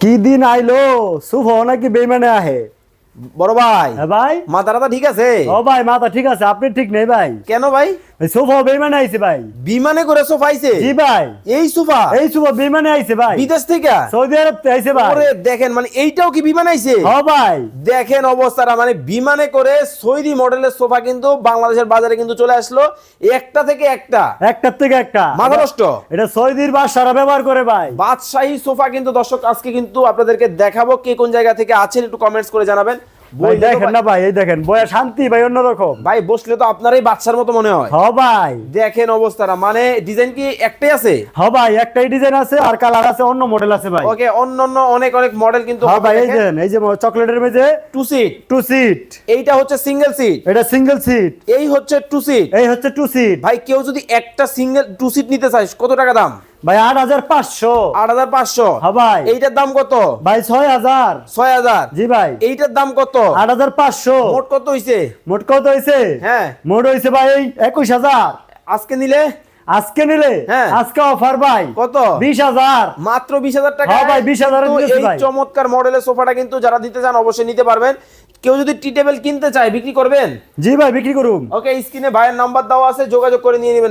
কি দিন আইলো শুভ নাকি বেইমানে আহে? বড় ভাই, হ্যাঁ ভাই। মাথাটা ঠিক আছে? ও ভাই মাথা ঠিক আছে, আপনি ঠিক নেই ভাই। কেন ভাই? শুভ বেইমানে আইছে ভাই। বিমানে করে সোফা আইছে? জি ভাই। এই সোফা এই শুভ বেইমানে আইছে ভাই, বিদেশ থেকে? সৌদি আরব থেকে আইছে ভাই। ওরে দেখেন, মানে এইটাও কি বিমান আইছে? ও ভাই দেখেন অবস্থাটা, মানে বিমানে করে সৌদি মডেলের সোফা কিন্তু বাংলাদেশের বাজারে কিন্তু চলে আসলো একটা থেকে একটা, একটার থেকে একটা। মাথা নষ্ট। এটা সৌদির বাদশারা ব্যবহার করে ভাই। বাদশাহী সোফা কিন্তু দর্শক আজকে কিন্তু আপনাদেরকে দেখাবো। কে কোন জায়গা থেকে আছেন একটু কমেন্টস করে জানাবেন। ভাই দেখেন না ভাই, এই দেখেন বয়া শান্তি ভাই অন্যরকম। ভাই বসলে তো আপনারই বাদশার মতো মনে হয়। হ ভাই। দেখেন অবস্থাটা, মানে ডিজাইন কি একটাই আছে? হ ভাই, একটাই ডিজাইন আছে আর কালার আছে, অন্য মডেল আছে ভাই। ওকে, অন্যান্য অনেক অনেক মডেল কিন্তু হ্যাঁ হবে। ভাই, এই দেখেন যে চকলেটের মেঝে টু সিট, টু সিট। এইটা হচ্ছে সিঙ্গেল সিট, এটা সিঙ্গেল সিট। এই হচ্ছে টু সিট। এই হচ্ছে টু সিট। ভাই কেউ যদি একটা সিঙ্গেল টু সিট নিতে চায় কত টাকা দাম? ভাই 8,500। 8,500। হ্যাঁ ভাই। এইটার দাম কত? ভাই 6,000। 6,000। জি ভাই। এইটার দাম কত? 8,500। মোট কত হইছে? মোট কত হয়েছে? হ্যাঁ, মোট হয়েছে ভাই 21,000। আজকে নিলে? আজকে নিলে? হ্যাঁ। আজকে অফার ভাই কত? 20,000। মাত্র 20,000 টাকা। হ্যাঁ ভাই, 20,000 এ দিতেছি এই ভাই। চমৎকার মডেলের সোফাটা কিন্তু যারা দিতে চান অবশ্যই নিতে পারবেন। কেউ যদি টি টেবিল কিনতে চায় বিক্রি করবেন? জি ভাই, বিক্রি করুন। ওকে, স্ক্রিনে ভাইয়ের নাম্বার দেওয়া আছে, যোগাযোগ করে নিয়ে নেবেন।